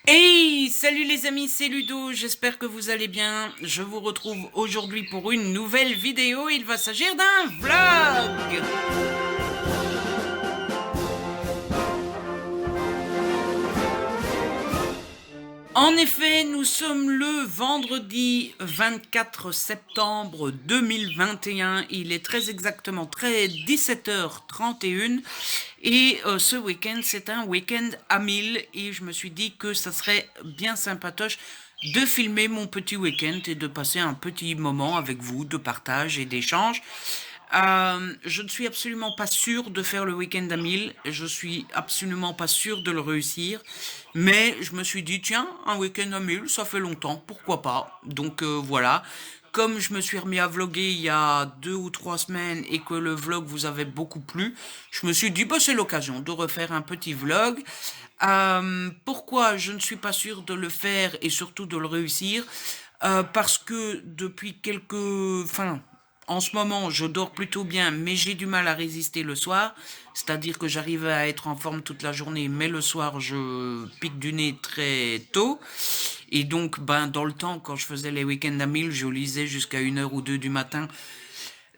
Hey, salut les amis, c'est Ludo, j'espère que vous allez bien. Je vous retrouve aujourd'hui pour une nouvelle vidéo, il va s'agir d'un vlog. En effet, nous sommes le vendredi 24 septembre 2021. Il est très exactement 17h31. Et ce week-end, c'est un week-end à 1000. Et je me suis dit que ça serait bien sympatoche de filmer mon petit week-end et de passer un petit moment avec vous de partage et d'échange. Je ne suis absolument pas sûr de faire le week-end à 1000. Je suis absolument pas sûr de le réussir. Mais je me suis dit, tiens, un week-end à 1000, ça fait longtemps, pourquoi pas. Donc voilà. Comme je me suis remis à vlogger il y a 2 ou 3 semaines et que le vlog vous avait beaucoup plu, je me suis dit, bah, c'est l'occasion de refaire un petit vlog. Pourquoi je ne suis pas sûr de le faire et surtout de le réussir? Parce que depuis en ce moment, je dors plutôt bien, mais j'ai du mal à résister le soir. C'est-à-dire que j'arrive à être en forme toute la journée, mais le soir, je pique du nez très tôt. Et donc, dans le temps, quand je faisais les week-ends à 1000, je lisais jusqu'à 1h ou 2 du matin.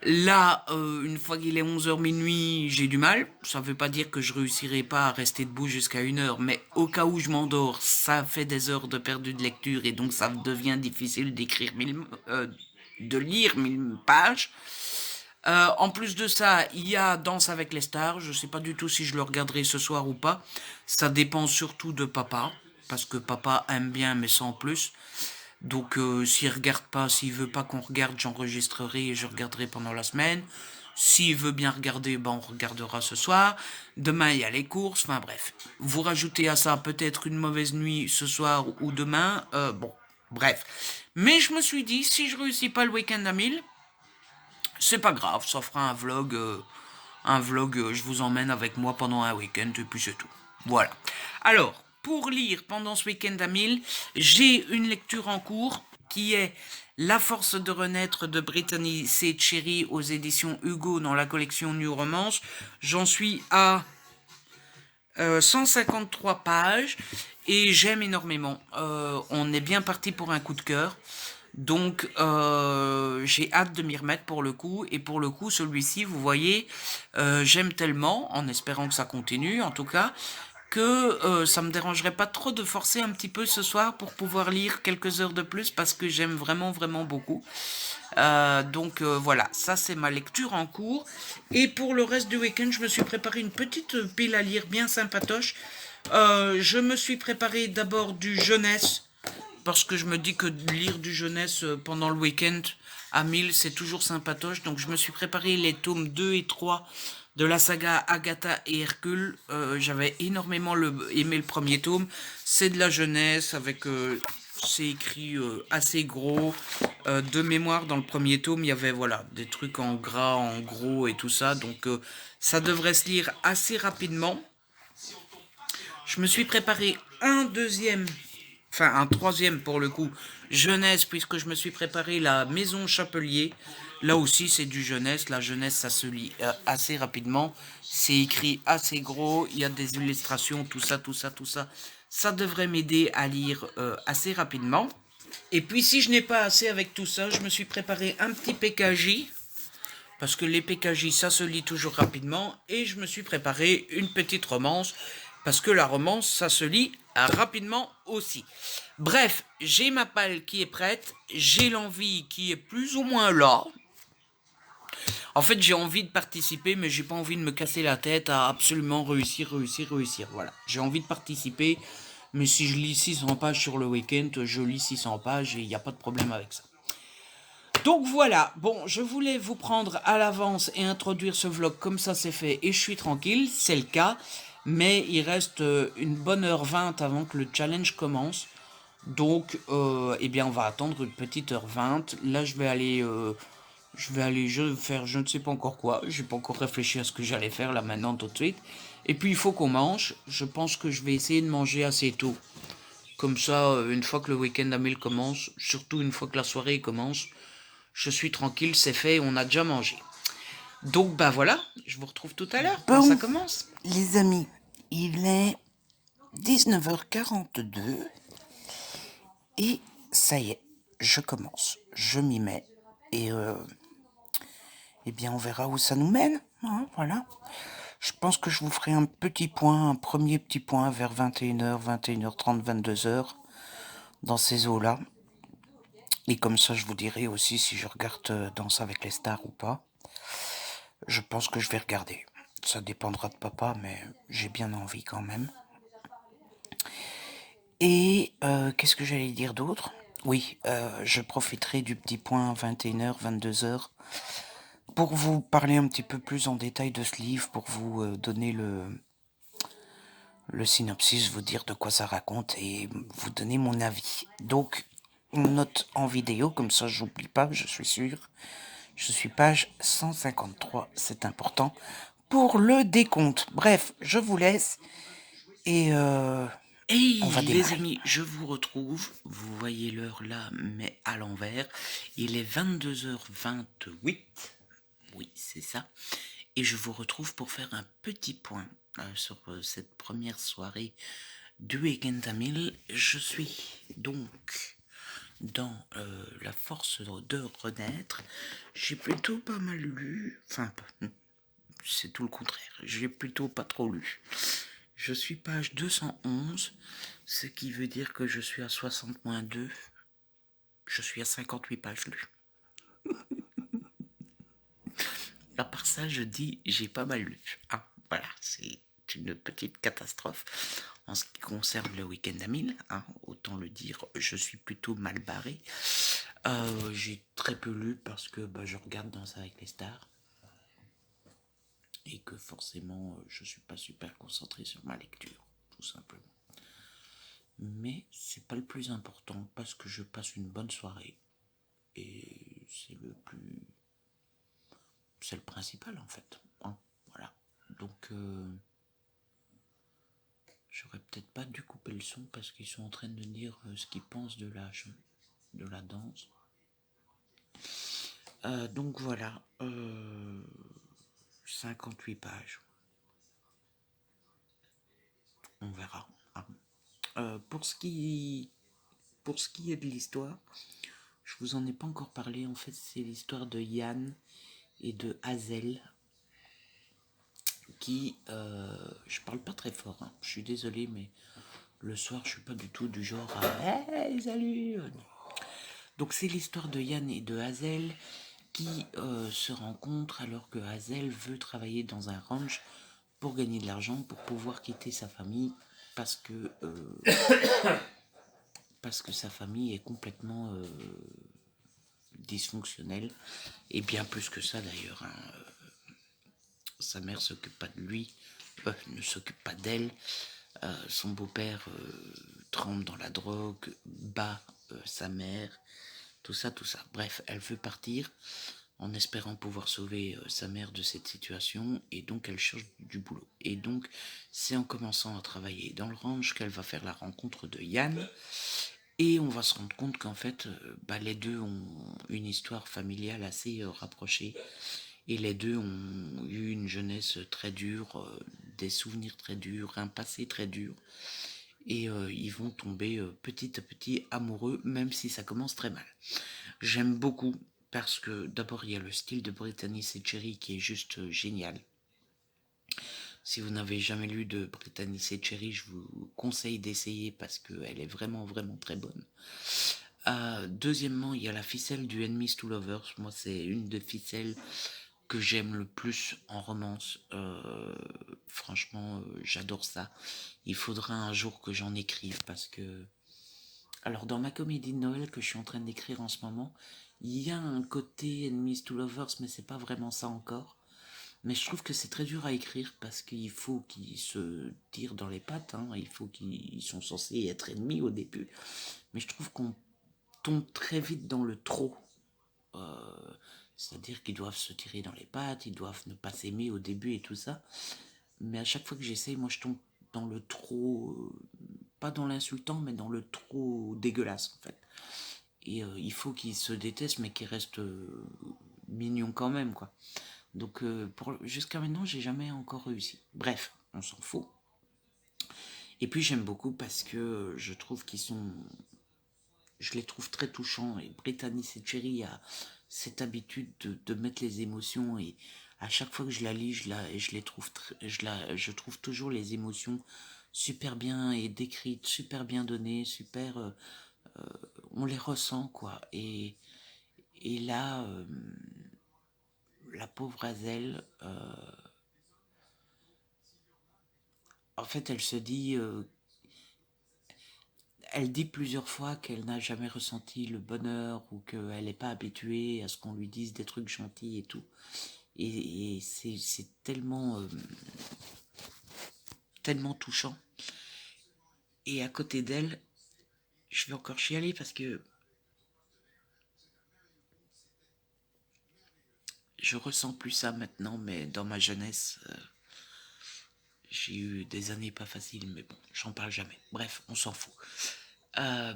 Là, une fois qu'il est 11h minuit, j'ai du mal. Ça veut pas dire que je réussirai pas à rester debout jusqu'à 1h, mais au cas où je m'endors, ça fait des heures de perdu de lecture et donc ça devient difficile de lire 1000 pages. En plus de ça, il y a Danse avec les stars. Je sais pas du tout si je le regarderai ce soir ou pas. Ça dépend surtout de papa, parce que papa aime bien, mais sans plus. Donc s'il regarde pas, s'il veut pas qu'on regarde, j'enregistrerai et je regarderai pendant la semaine. S'il veut bien regarder, on regardera ce soir. Demain, il y a les courses. Enfin bref. Vous rajoutez à ça peut-être une mauvaise nuit ce soir ou demain. Bon, bref. Mais je me suis dit, si je réussis pas le week-end à 1000, c'est pas grave. Ça fera un vlog. Je vous emmène avec moi pendant un week-end et puis c'est tout. Voilà. Alors, pour lire pendant ce week-end à 1000, j'ai une lecture en cours qui est La force de renaître de Brittany C. Cherry aux éditions Hugo dans la collection New Romance. J'en suis à 153 pages et j'aime énormément. On est bien parti pour un coup de cœur. Donc j'ai hâte de m'y remettre pour le coup. Et pour le coup, celui-ci, vous voyez, j'aime tellement, en espérant que ça continue en tout cas, que ça me dérangerait pas trop de forcer un petit peu ce soir pour pouvoir lire quelques heures de plus parce que j'aime vraiment vraiment beaucoup. Donc voilà, ça c'est ma lecture en cours. Et pour le reste du week-end, je me suis préparé une petite pile à lire bien sympatoche. Je me suis préparé d'abord du jeunesse parce que je me dis que lire du jeunesse pendant le week-end à 1000, c'est toujours sympatoche. Donc je me suis préparé les tomes 2 et 3 de la saga Agatha et Hercule. J'avais énormément aimé le premier tome. C'est de la jeunesse avec... c'est écrit assez gros. De mémoire, dans le premier tome, il y avait voilà des trucs en gras, en gros et tout ça. Donc ça devrait se lire assez rapidement. Je me suis préparé un troisième pour le coup, jeunesse, puisque je me suis préparé la Maison Chapelier. Là aussi, c'est du jeunesse. La jeunesse, ça se lit assez rapidement. C'est écrit assez gros. Il y a des illustrations, tout ça, tout ça, tout ça. Ça devrait m'aider à lire assez rapidement. Et puis, si je n'ai pas assez avec tout ça, je me suis préparé un petit PKJ. Parce que les PKJ, ça se lit toujours rapidement. Et je me suis préparé une petite romance. Parce que la romance, ça se lit rapidement aussi. Bref, j'ai ma palle qui est prête. J'ai l'envie qui est plus ou moins là. En fait, j'ai envie de participer, mais j'ai pas envie de me casser la tête à absolument réussir, réussir, réussir. Voilà. J'ai envie de participer. Mais si je lis 600 pages sur le week-end, je lis 600 pages et il n'y a pas de problème avec ça. Donc voilà, bon, je voulais vous prendre à l'avance et introduire ce vlog comme ça c'est fait et je suis tranquille, c'est le cas, mais il reste une bonne heure 20 avant que le challenge commence. Donc, eh bien, on va attendre une petite heure 20. Là, je vais faire je ne sais pas encore quoi. J'ai pas encore réfléchi à ce que j'allais faire là maintenant tout de suite. Et puis, il faut qu'on mange. Je pense que je vais essayer de manger assez tôt. Comme ça, une fois que le week-end à 1000 commence, surtout une fois que la soirée commence, je suis tranquille, c'est fait, on a déjà mangé. Donc voilà, je vous retrouve tout à l'heure quand ça Bon, commence. les amis, il est 19h42 et ça y est, je commence, je m'y mets et eh bien on verra où ça nous mène, hein, voilà. Je pense que je vous ferai un petit point, un premier petit point vers 21h, 21h30, 22h dans ces eaux-là. Et comme ça, je vous dirai aussi si je regarde Danse avec les stars ou pas. Je pense que je vais regarder. Ça dépendra de papa, mais j'ai bien envie quand même. Et qu'est-ce que j'allais dire d'autre? Oui, je profiterai du petit point 21h, 22h pour vous parler un petit peu plus en détail de ce livre, pour vous donner le synopsis, vous dire de quoi ça raconte et vous donner mon avis. Donc, on note en vidéo, comme ça j'oublie pas, je suis sûr. Je suis page 153, c'est important pour le décompte. Bref, je vous laisse et Hey on va les démarrer. amis, je vous retrouve, vous voyez l'heure là, mais à l'envers. Il est 22h28, oui c'est ça, et je vous retrouve pour faire un petit point sur cette première soirée du Week-end à 1000. Je suis donc dans la force de renaître. J'ai plutôt pas mal lu, enfin c'est tout le contraire, j'ai plutôt pas trop lu. Je suis page 211, ce qui veut dire que je suis à 60-2. Je suis à 58 pages lues. À part ça, je dis j'ai pas mal lu. Ah, voilà, c'est une petite catastrophe en ce qui concerne le week-end à 1000. Hein, autant le dire, je suis plutôt mal barré. J'ai très peu lu parce que je regarde Danse avec les stars. Et que forcément, je suis pas super concentré sur ma lecture, tout simplement. Mais c'est pas le plus important parce que je passe une bonne soirée et c'est le principal en fait, hein, voilà. Donc j'aurais peut-être pas dû couper le son parce qu'ils sont en train de dire ce qu'ils pensent de la danse. Donc voilà, 58 pages, on verra, hein. Pour ce qui est de l'histoire, je vous en ai pas encore parlé. En fait, c'est l'histoire de Yann et de Hazel qui, je parle pas très fort, hein. Je suis désolé, mais le soir, je suis pas du tout du genre à hey, salut. Donc c'est l'histoire de Yann et de Hazel qui se rencontrent alors que Hazel veut travailler dans un ranch pour gagner de l'argent pour pouvoir quitter sa famille parce que parce que sa famille est complètement dysfonctionnelle et bien plus que ça d'ailleurs, hein. Sa mère s'occupe pas de lui, ne s'occupe pas d'elle. Son beau-père trempe dans la drogue, bat sa mère, tout ça, tout ça. Bref, elle veut partir en espérant pouvoir sauver sa mère de cette situation et donc elle cherche du boulot. Et donc c'est en commençant à travailler dans le ranch qu'elle va faire la rencontre de Yann et on va se rendre compte qu'en fait les deux ont une histoire familiale assez rapprochée et les deux ont eu une jeunesse très dure, des souvenirs très durs, un passé très dur. Et ils vont tomber petit à petit amoureux, même si ça commence très mal. J'aime beaucoup parce que d'abord il y a le style de Brittany Setcheri qui est juste génial. Si vous n'avez jamais lu de Brittany Setcheri, je vous conseille d'essayer parce qu'elle est vraiment vraiment très bonne. Deuxièmement, il y a la ficelle du Enemies to Lovers. Moi, c'est une des ficelles que j'aime le plus en romance. Franchement, j'adore ça. Il faudra un jour que j'en écrive parce que... Alors, dans ma comédie de Noël que je suis en train d'écrire en ce moment, il y a un côté Enemies to Lovers, mais c'est pas vraiment ça encore. Mais je trouve que c'est très dur à écrire parce qu'il faut qu'ils se tirent dans les pattes, hein. Il faut qu'ils sont censés être ennemis au début. Mais je trouve qu'on tombe très vite dans le trop. C'est-à-dire qu'ils doivent se tirer dans les pattes, ils doivent ne pas s'aimer au début et tout ça. Mais à chaque fois que j'essaye, moi je tombe dans le trop, pas dans l'insultant, mais dans le trop dégueulasse en fait. Et il faut qu'ils se détestent, mais qu'ils restent mignons quand même, quoi. Donc jusqu'à maintenant, j'ai jamais encore réussi. Bref, on s'en fout. Et puis j'aime beaucoup parce que je trouve qu'ils sont... Je les trouve très touchants. Et Brittany Seccheri a cette habitude de mettre les émotions. Et à chaque fois que je la lis, je les trouve... je trouve toujours les émotions super bien et décrites, super bien données, super... on les ressent, quoi. Et là, la pauvre Hazel, en fait, elle dit plusieurs fois qu'elle n'a jamais ressenti le bonheur ou qu'elle n'est pas habituée à ce qu'on lui dise des trucs gentils et tout. Et c'est tellement, tellement touchant. Et à côté d'elle, je vais encore chialer parce que je ressens plus ça maintenant, mais dans ma jeunesse, j'ai eu des années pas faciles, mais bon, j'en parle jamais. Bref, on s'en fout. Euh,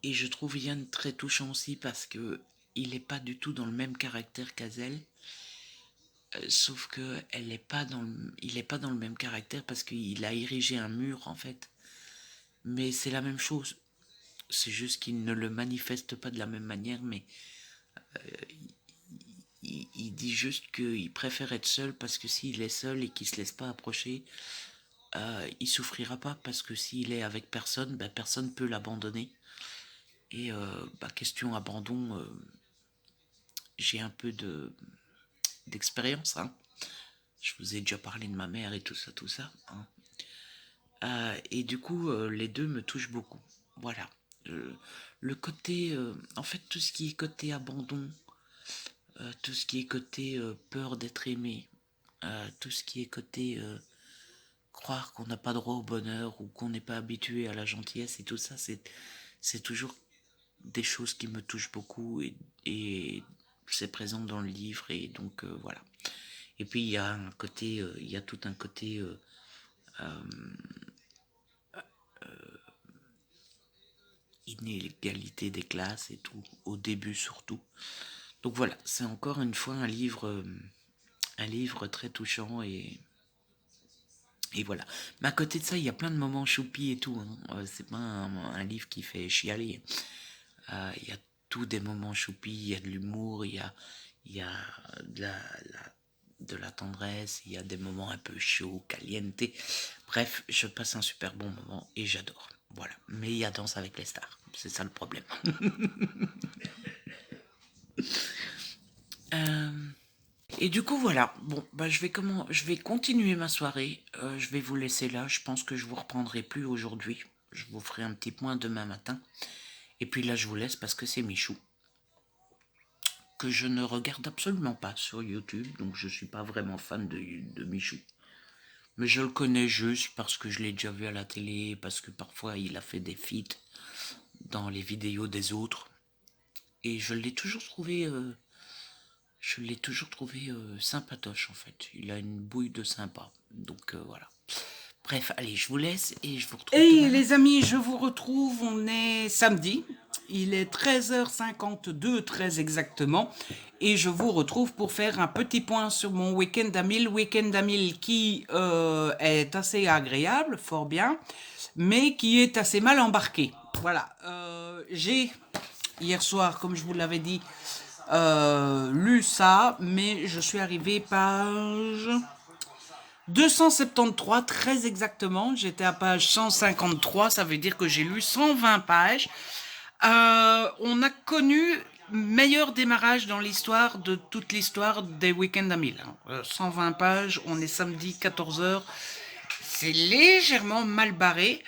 et je trouve Yann très touchant aussi parce que il n'est pas du tout dans le même caractère qu'Azel. Sauf que il n'est pas dans le même caractère parce qu'il a érigé un mur en fait. Mais c'est la même chose. C'est juste qu'il ne le manifeste pas de la même manière, mais il dit juste qu'il préfère être seul parce que s'il est seul et qu'il se laisse pas approcher, il souffrira pas parce que s'il est avec personne, ben, personne peut l'abandonner. Et question abandon, j'ai un peu d'expérience. Hein. Je vous ai déjà parlé de ma mère et tout ça. Hein. Et du coup, les deux me touchent beaucoup. Voilà. Le côté, en fait, tout ce qui est côté abandon, tout ce qui est côté peur d'être aimé, tout ce qui est côté croire qu'on n'a pas droit au bonheur ou qu'on n'est pas habitué à la gentillesse et tout ça, c'est toujours des choses qui me touchent beaucoup et c'est présent dans le livre et donc voilà. Et puis il y a un côté, il y a tout un côté inégalité des classes et tout, au début surtout. Donc voilà, c'est encore une fois un livre très touchant et voilà. Mais à côté de ça, il y a plein de moments choupis et tout. Hein. C'est pas un livre qui fait chialer. Il y a tous des moments choupis, il y a de l'humour, il y a de la tendresse, il y a des moments un peu chauds, caliente. Bref, je passe un super bon moment et j'adore. Voilà. Mais il y a Danse avec les stars. C'est ça le problème. Euh, et du coup, voilà. Bon, bah, je vais continuer ma soirée. Je vais vous laisser là. Je pense que je vous reprendrai plus aujourd'hui. Je vous ferai un petit point demain matin. Et puis là, je vous laisse parce que c'est Michou, que je ne regarde absolument pas sur YouTube. Donc, je suis pas vraiment fan de Michou. Mais je le connais juste parce que je l'ai déjà vu à la télé, parce que parfois il a fait des feats dans les vidéos des autres. Et je l'ai toujours trouvé sympatoche en fait. Il a une bouille de sympa. Donc voilà. Bref, allez, je vous laisse et je vous retrouve Et demain. les amis, je vous retrouve, on est samedi, il est 13h52 très exactement, et je vous retrouve pour faire un petit point sur mon week-end à 1000 qui est assez agréable, fort bien, mais qui est assez mal embarqué. Voilà, j'ai hier soir, comme je vous l'avais dit, lu ça, mais je suis arrivé page 273, très exactement. J'étais à page 153, ça veut dire que j'ai lu 120 pages. On a connu meilleur démarrage dans l'histoire de toute l'histoire des week-ends à 1000. 120 pages, on est samedi 14h. C'est légèrement mal barré.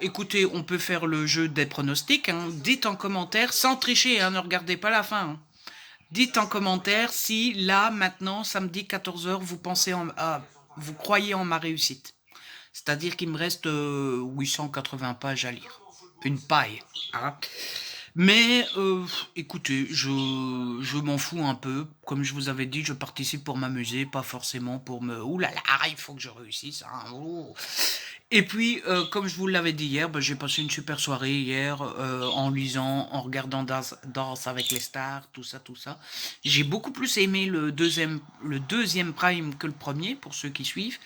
Écoutez, on peut faire le jeu des pronostics. Hein. Dites en commentaire, sans tricher, hein, ne regardez pas la fin. Hein. Dites en commentaire si là, maintenant, samedi 14h, vous croyez en ma réussite. C'est-à-dire qu'il me reste 880 pages à lire. Une paille. Hein. Mais écoutez, je m'en fous un peu. Comme je vous avais dit, je participe pour m'amuser, pas forcément pour me... Ouh là là, il faut que je réussisse. Hein. Oh. Et puis, comme je vous l'avais dit hier, j'ai passé une super soirée hier en lisant, en regardant Danse avec les stars, tout ça, tout ça. J'ai beaucoup plus aimé le deuxième Prime que le premier, pour ceux qui suivent,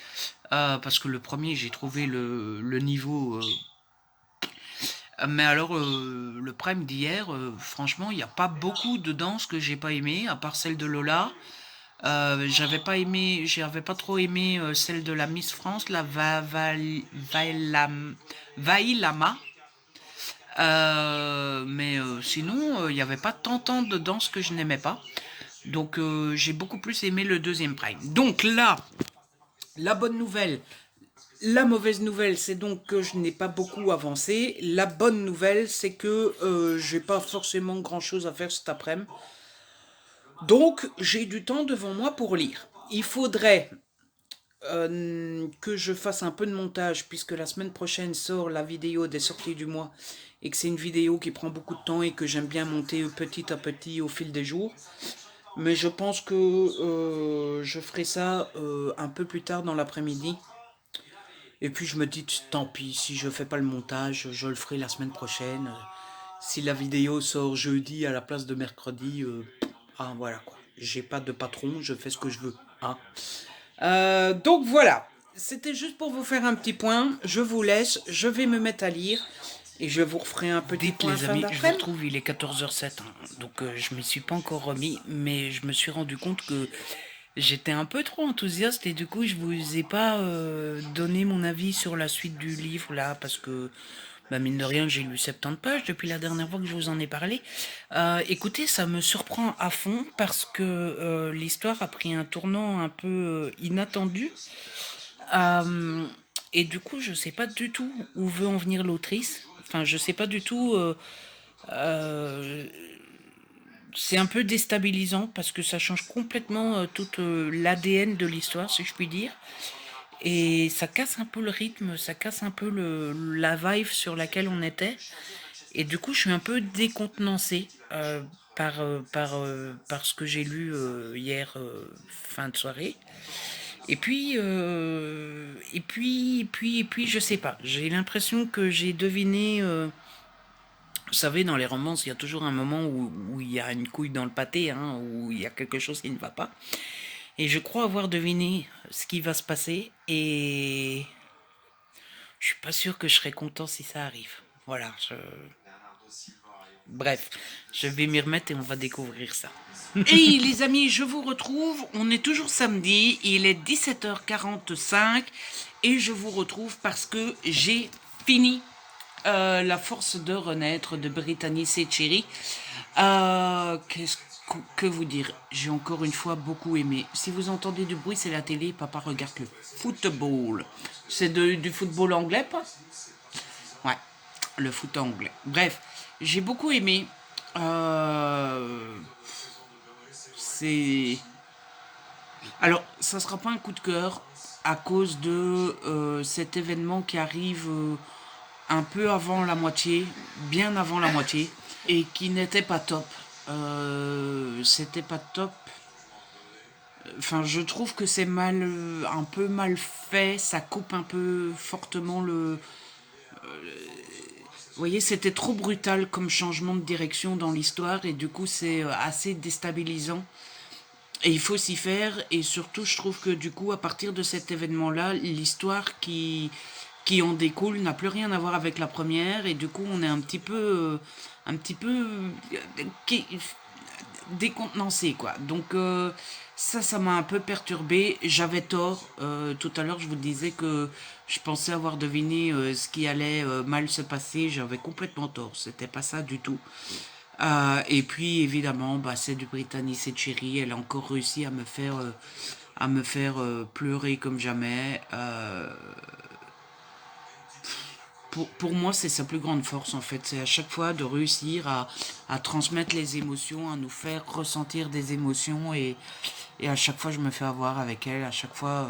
parce que le premier, j'ai trouvé le niveau. Mais alors, le Prime d'hier, franchement, il n'y a pas beaucoup de danses que j'ai pas aimé, à part celle de Lola. J'avais pas trop aimé celle de la Miss France, la Vailama. Mais sinon, il n'y avait pas tant de danses que je n'aimais pas. Donc, j'ai beaucoup plus aimé le deuxième Prime. Donc là, la bonne nouvelle, la mauvaise nouvelle, c'est donc que je n'ai pas beaucoup avancé. La bonne nouvelle, c'est que j'ai pas forcément grand-chose à faire cet après-midi. Donc, j'ai du temps devant moi pour lire. Il faudrait que je fasse un peu de montage, puisque la semaine prochaine sort la vidéo des sorties du mois, et que c'est une vidéo qui prend beaucoup de temps et que j'aime bien monter petit à petit au fil des jours. Mais je pense que je ferai ça un peu plus tard dans l'après-midi. Et puis je me dis, tant pis, si je fais pas le montage, je le ferai la semaine prochaine. Si la vidéo sort jeudi à la place de mercredi, voilà quoi. J'ai pas de patron, je fais ce que je veux. Hein. Donc voilà, c'était juste pour vous faire un petit point. Je vous laisse, je vais me mettre à lire et je vous referai un petit Dites point les fin amis, je vous d'après-midi. retrouve, il est 14h07, hein, donc je m'y suis pas encore remis, mais je me suis rendu compte que j'étais un peu trop enthousiaste et du coup je vous ai pas donné mon avis sur la suite du livre là, parce que bah, mine de rien j'ai lu 70 pages depuis la dernière fois que je vous en ai parlé. Écoutez, ça me surprend à fond parce que l'histoire a pris un tournant un peu inattendu. Euh, et du coup, je sais pas du tout où veut en venir l'autrice. Enfin, je sais pas du tout. Euh, c'est un peu déstabilisant parce que ça change complètement tout l'ADN de l'histoire, si je puis dire. Et ça casse un peu le rythme, ça casse un peu la vibe sur laquelle on était. Et du coup, je suis un peu décontenancé par ce que j'ai lu hier fin de soirée. Et puis, je sais pas. J'ai l'impression que j'ai deviné. Vous savez, dans les romances, il y a toujours un moment où il y a une couille dans le pâté, hein, où il y a quelque chose qui ne va pas. Et je crois avoir deviné ce qui va se passer. Et je suis pas sûr que je serais content si ça arrive. Voilà. Bref, je vais m'y remettre et on va découvrir ça. Et les amis, je vous retrouve. On est toujours samedi, il est 17h45 et je vous retrouve parce que j'ai fini La force de renaître de Brittany Seccheri. Qu'est-ce que vous dire? J'ai encore une fois beaucoup aimé. Si vous entendez du bruit, c'est la télé. Papa regarde le football. C'est du football anglais, pas? Ouais, le foot anglais. Bref, j'ai beaucoup aimé. C'est. Alors, ça sera pas un coup de cœur à cause de cet événement qui arrive un peu avant la moitié, bien avant la moitié, et qui n'était pas top. C'était pas top. Enfin, je trouve que c'est un peu mal fait. Ça coupe un peu fortement le. Vous voyez, c'était trop brutal comme changement de direction dans l'histoire et du coup, c'est assez déstabilisant. Et il faut s'y faire, et surtout, je trouve que du coup, à partir de cet événement-là, l'histoire qui en découle n'a plus rien à voir avec la première, et du coup, on est un petit peu décontenancé, quoi. Donc, ça m'a un peu perturbé. J'avais tort. Tout à l'heure, je vous disais que je pensais avoir deviné ce qui allait mal se passer. J'avais complètement tort. C'était pas ça du tout. Et puis évidemment, bah, c'est du Brittany Seccheri. Elle a encore réussi à me faire pleurer comme jamais. Pour moi, c'est sa plus grande force en fait. C'est à chaque fois de réussir à transmettre les émotions, à nous faire ressentir des émotions. Et à chaque fois, je me fais avoir avec elle. À chaque fois,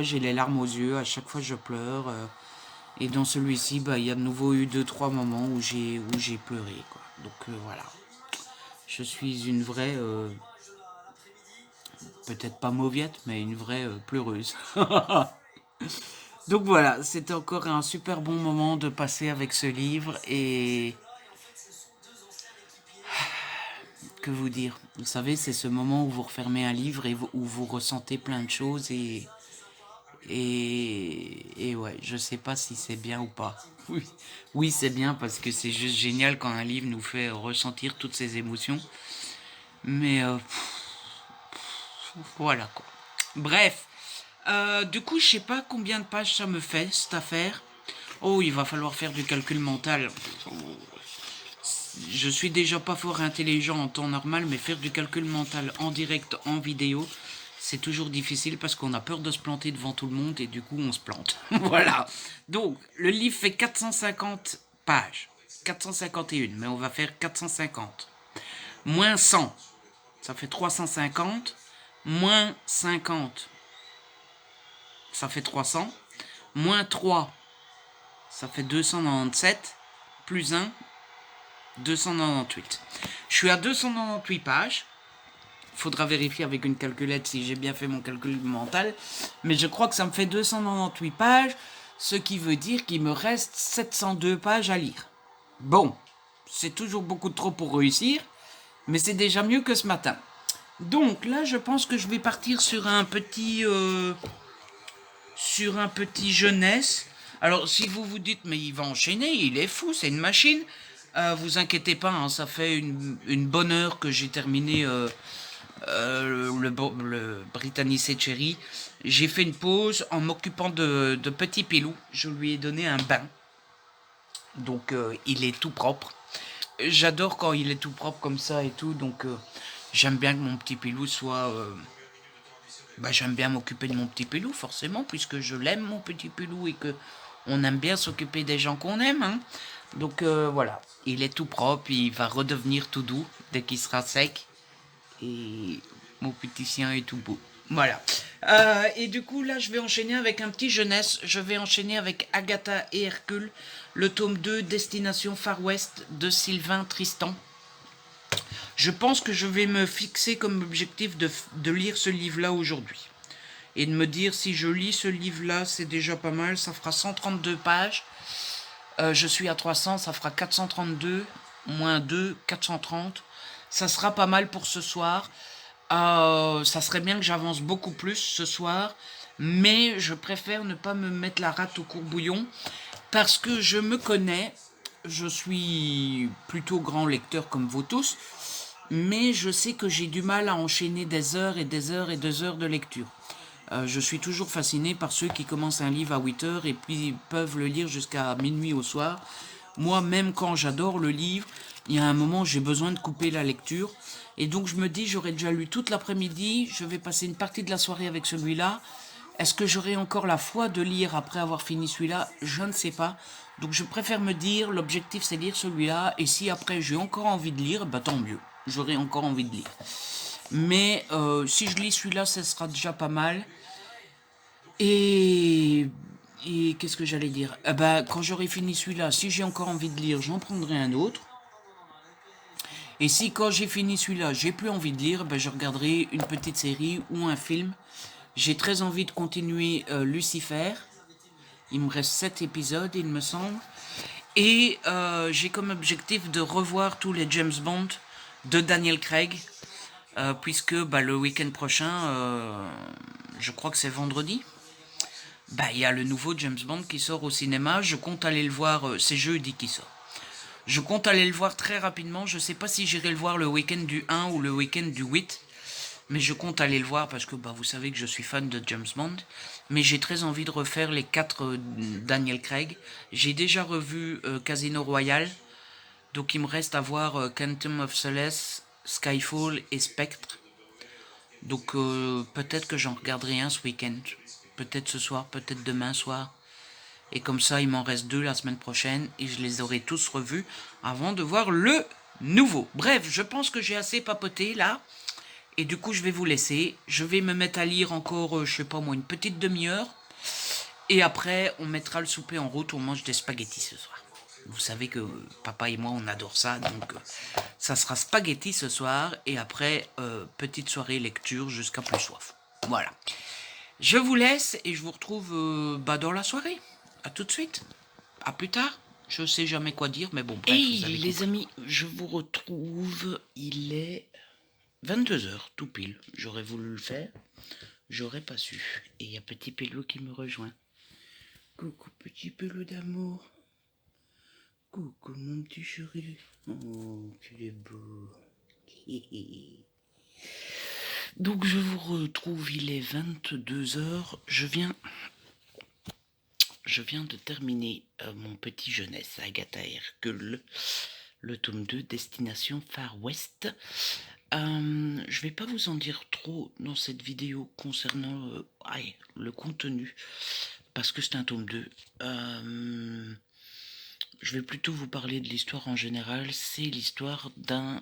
j'ai les larmes aux yeux. À chaque fois, je pleure. Et dans celui-ci, bah, il y a de nouveau eu 2, 3 moments où j'ai pleuré, quoi. Donc voilà. Je suis une vraie, peut-être pas mauviette, mais une vraie pleureuse. Donc voilà, c'était encore un super bon moment de passer avec ce livre et que vous dire. Vous savez, c'est ce moment où vous refermez un livre et où vous ressentez plein de choses et ouais, je sais pas si c'est bien ou pas. Oui, oui c'est bien parce que c'est juste génial quand un livre nous fait ressentir toutes ces émotions. Mais voilà quoi. Bref, du coup, je sais pas combien de pages ça me fait cette affaire. Oh, il va falloir faire du calcul mental. Je suis déjà pas fort intelligent en temps normal, mais faire du calcul mental en direct, en vidéo, c'est toujours difficile parce qu'on a peur de se planter devant tout le monde et du coup on se plante. Voilà. Donc, le livre fait 450 pages. 451, mais on va faire 450. Moins 100, ça fait 350. Moins 50, ça fait 300. Moins 3, ça fait 297. Plus 1, 298. Je suis à 298 pages. Il faudra vérifier avec une calculette si j'ai bien fait mon calcul mental. Mais je crois que ça me fait 298 pages, ce qui veut dire qu'il me reste 702 pages à lire. Bon, c'est toujours beaucoup trop pour réussir, mais c'est déjà mieux que ce matin. Donc là, je pense que je vais partir sur un petit jeunesse. Alors, si vous vous dites, mais il va enchaîner, il est fou, c'est une machine. Vous inquiétez pas, hein, ça fait une bonne heure que j'ai terminé le Britannice Cherry. J'ai fait une pause en m'occupant de Petit Pilou. Je lui ai donné un bain. Donc, il est tout propre. J'adore quand il est tout propre comme ça et tout. Donc, j'aime bien que mon petit Pilou soit... j'aime bien m'occuper de mon petit Pilou, forcément, puisque je l'aime, mon petit Pilou, et que on aime bien s'occuper des gens qu'on aime. Hein. Donc, voilà. Il est tout propre, il va redevenir tout doux dès qu'il sera sec. Et mon petit chien est tout beau. Voilà. Et du coup, là, je vais enchaîner avec un petit jeunesse. Je vais enchaîner avec Agatha et Hercule, le tome 2, Destination Far West, de Sylvain Tristan. Je pense que je vais me fixer comme objectif de lire ce livre-là aujourd'hui. Et de me dire, si je lis ce livre-là, c'est déjà pas mal. Ça fera 132 pages. Je suis à 300, ça fera 432, moins 2, 430. Ça sera pas mal pour ce soir. Ça serait bien que j'avance beaucoup plus ce soir, mais je préfère ne pas me mettre la rate au courbouillon parce que je me connais. Je suis plutôt grand lecteur comme vous tous, mais je sais que j'ai du mal à enchaîner des heures et des heures et des heures de lecture. Je suis toujours fasciné par ceux qui commencent un livre à 8 heures et puis peuvent le lire jusqu'à minuit au soir. Moi, même quand j'adore le livre, il y a un moment où j'ai besoin de couper la lecture. Et donc je me dis, j'aurais déjà lu toute l'après-midi, je vais passer une partie de la soirée avec celui-là. Est-ce que j'aurai encore la foi de lire après avoir fini celui-là? Je ne sais pas. Donc je préfère me dire, l'objectif c'est lire celui-là, et si après j'ai encore envie de lire, tant mieux. J'aurai encore envie de lire. Mais si je lis celui-là, ce sera déjà pas mal. Et, et qu'est-ce que j'allais dire? Quand j'aurai fini celui-là, si j'ai encore envie de lire, j'en prendrai un autre. Et si quand j'ai fini celui-là, j'ai plus envie de lire, je regarderai une petite série ou un film. J'ai très envie de continuer Lucifer. Il me reste 7 épisodes, il me semble. Et j'ai comme objectif de revoir tous les James Bond de Daniel Craig. Puisque le week-end prochain, je crois que c'est vendredi, il y a le nouveau James Bond qui sort au cinéma. Je compte aller le voir, c'est jeudi qui sort. Je compte aller le voir très rapidement. Je sais pas si j'irai le voir le week-end du 1 ou le week-end du 8. Mais je compte aller le voir parce que vous savez que je suis fan de James Bond. Mais j'ai très envie de refaire les 4 Daniel Craig. J'ai déjà revu Casino Royale. Donc il me reste à voir Quantum of Solace, Skyfall et Spectre. Donc peut-être que j'en regarderai un ce week-end. Peut-être ce soir, peut-être demain soir. Et comme ça, il m'en reste 2 la semaine prochaine et je les aurai tous revus avant de voir le nouveau. Bref, je pense que j'ai assez papoté là. Et du coup, je vais vous laisser. Je vais me mettre à lire encore, je sais pas moi, une petite demi-heure. Et après, on mettra le souper en route. On mange des spaghettis ce soir. Vous savez que papa et moi, on adore ça. Donc, ça sera spaghettis ce soir. Et après, petite soirée lecture jusqu'à plus soif. Voilà. Je vous laisse et je vous retrouve dans la soirée. À tout de suite. À plus tard. Je sais jamais quoi dire, mais bon, bref, Hey vous avez les compris. amis, je vous retrouve, il est 22 heures tout pile. J'aurais voulu le faire, j'aurais pas su. Et il y a Petit Pélo qui me rejoint. Coucou Petit Pélo d'amour. Coucou mon petit chéri. Oh, qu'il est beau. Donc je vous retrouve, il est 22 heures. Je viens de terminer mon petit jeunesse, Agatha Hercule, le tome 2, Destination Far West. Je vais pas vous en dire trop dans cette vidéo concernant le contenu, parce que c'est un tome 2. Je vais plutôt vous parler de l'histoire en général. C'est l'histoire d'une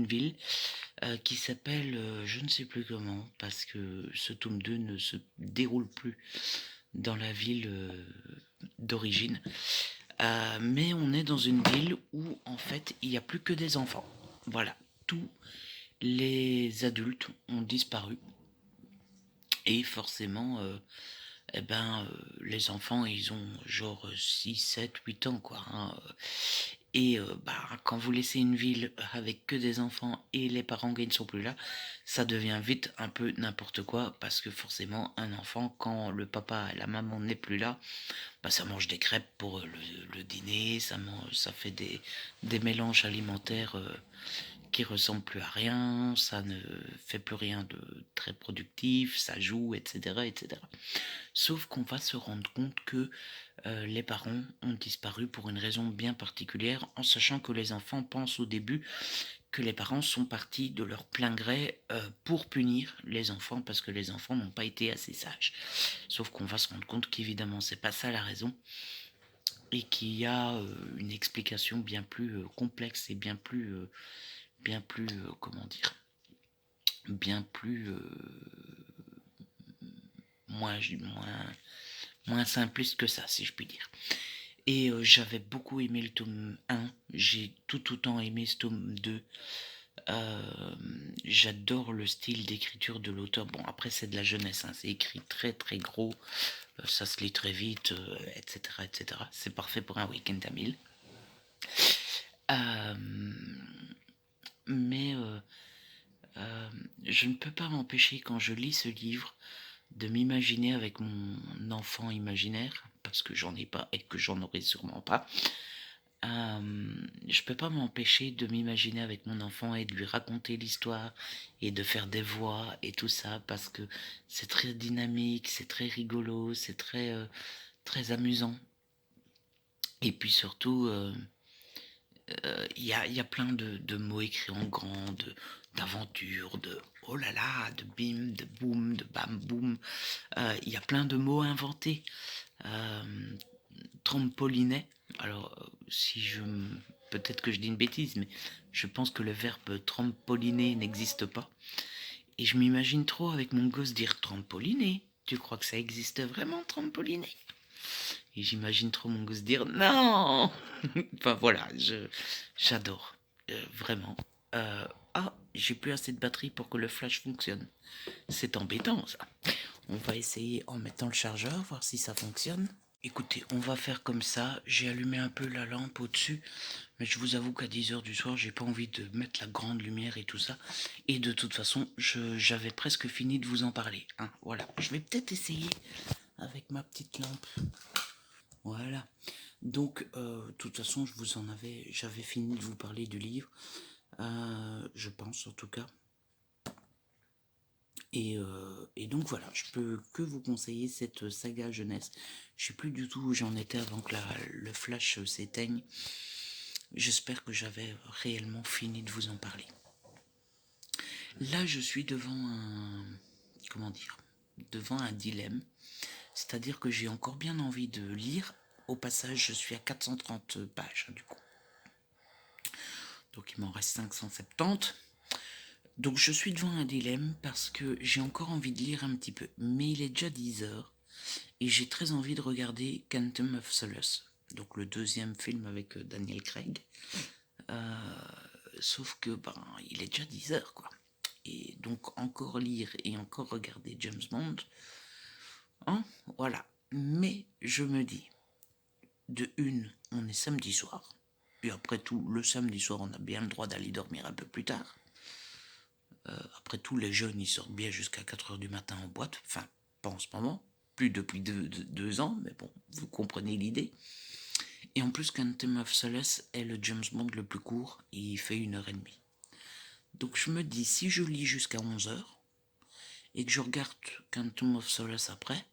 ville qui s'appelle, je ne sais plus comment, parce que ce tome 2 ne se déroule plus dans la ville d'origine. Mais on est dans une ville où en fait il n'y a plus que des enfants. Voilà, tous les adultes ont disparu. Et forcément, les enfants, ils ont genre 6, 7, 8 ans, quoi. Hein. Et quand vous laissez une ville avec que des enfants et les parents qui ne sont plus là, ça devient vite un peu n'importe quoi, parce que forcément, un enfant, quand le papa et la maman n'est plus là, ça mange des crêpes pour le dîner, ça fait des mélanges alimentaires qui ressemblent plus à rien, ça ne fait plus rien de très productif, ça joue, etc., etc. Sauf qu'on va se rendre compte que les parents ont disparu pour une raison bien particulière, en sachant que les enfants pensent au début que les parents sont partis de leur plein gré pour punir les enfants parce que les enfants n'ont pas été assez sages. Sauf qu'on va se rendre compte qu'évidemment c'est pas ça la raison et qu'il y a une explication bien plus complexe et bien plus comment dire, bien plus moins, moins, moins simpliste que ça, si je puis dire. Et j'avais beaucoup aimé le tome 1, j'ai tout autant aimé ce tome 2. J'adore le style d'écriture de l'auteur. Bon, après, c'est de la jeunesse, hein, c'est écrit très très gros, ça se lit très vite, etc., etc. C'est parfait pour un week-end à 1000. Euh, mais je ne peux pas m'empêcher, quand je lis ce livre, de m'imaginer avec mon enfant imaginaire, parce que j'en ai pas et que j'en aurai sûrement pas. Je peux pas m'empêcher de m'imaginer avec mon enfant et de lui raconter l'histoire et de faire des voix et tout ça, parce que c'est très dynamique, c'est très rigolo, c'est très très amusant. Et puis surtout, il y a plein de mots écrits en grand, d'aventure, de oh là là, de bim, de boum, de bam boum. Il y a plein de mots inventés. Euh, Trampolinet. Alors, si je... Peut-être que je dis une bêtise, mais je pense que le verbe trampoliner n'existe pas. Et je m'imagine trop avec mon gosse dire trampoliner. Tu crois que ça existe vraiment, trampoliner? Et j'imagine trop mon gosse dire non. Enfin voilà, j'adore. Vraiment. J'ai plus assez de batterie pour que le flash fonctionne. C'est embêtant ça. On va essayer en mettant le chargeur, voir si ça fonctionne. Écoutez, on va faire comme ça. J'ai allumé un peu la lampe au-dessus, mais je vous avoue qu'à 10 h du soir, j'ai pas envie de mettre la grande lumière et tout ça. Et de toute façon, j'avais presque fini de vous en parler. Hein. Voilà, je vais peut-être essayer avec ma petite lampe. Voilà. Donc, de toute façon, j'avais fini de vous parler du livre. Je pense en tout cas. Et donc voilà, je peux que vous conseiller cette saga jeunesse. Je sais plus du tout où j'en étais avant que le flash s'éteigne. J'espère que j'avais réellement fini de vous en parler. Là, je suis comment dire, devant un dilemme. C'est-à-dire que j'ai encore bien envie de lire. Au passage, je suis à 430 pages, du coup. Donc il m'en reste 570. Donc je suis devant un dilemme parce que j'ai encore envie de lire un petit peu. Mais il est déjà 10 h et j'ai très envie de regarder Quantum of Solace. Donc le deuxième film avec Daniel Craig. Sauf que il est déjà 10 h quoi. et donc encore lire et encore regarder James Bond. Hein, voilà. Mais je me dis, de une, on est samedi soir. Et après tout, le samedi soir, on a bien le droit d'aller dormir un peu plus tard. Après tout, les jeunes, ils sortent bien jusqu'à 4 h du matin en boîte. Enfin, pas en ce moment. Plus depuis 2 ans, mais bon, vous comprenez l'idée. Et en plus, Quantum of Solace est le James Bond le plus court. Et il fait 1 h 30. Donc je me dis, si je lis jusqu'à 11 h, et que je regarde Quantum of Solace après,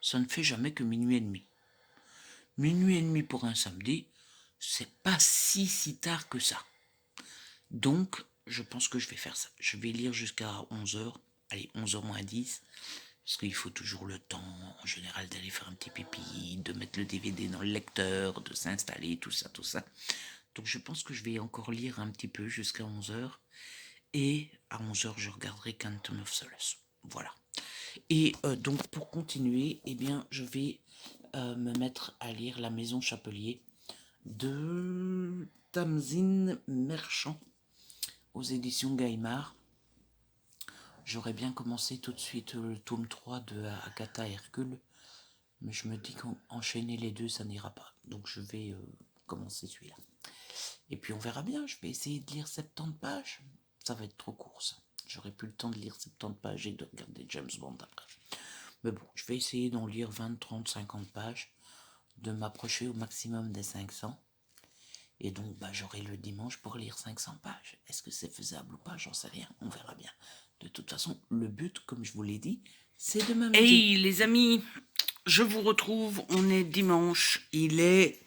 ça ne fait jamais que minuit et demi. Minuit et demi pour un samedi, c'est pas si tard que ça. Donc, je pense que je vais faire ça. Je vais lire jusqu'à 11 h, allez, 11 h moins 10, parce qu'il faut toujours le temps, en général, d'aller faire un petit pipi, de mettre le DVD dans le lecteur, de s'installer, tout ça, tout ça. Donc, je pense que je vais encore lire un petit peu jusqu'à 11 h, et à 11 h, je regarderai Quantum of Solace. Voilà. Et donc, pour continuer, eh bien, je vais me mettre à lire La Maison Chapelier de Tamzin Merchant aux éditions Gallimard. J'aurais bien commencé tout de suite le tome 3 de Agatha Hercule, mais je me dis qu'enchaîner les deux, ça n'ira pas. Donc je vais commencer celui-là. Et puis on verra bien, je vais essayer de lire 70 pages. Ça va être trop court ça. J'aurai plus le temps de lire 70 pages et de regarder James Bond après. Mais bon, je vais essayer d'en lire 20, 30, 50 pages, de m'approcher au maximum des 500. Et donc, j'aurai le dimanche pour lire 500 pages. Est-ce que c'est faisable ou pas? J'en sais rien, on verra bien. De toute façon, le but, comme je vous l'ai dit, c'est de m'amuser. Hey les amis, je vous retrouve, on est dimanche, il est...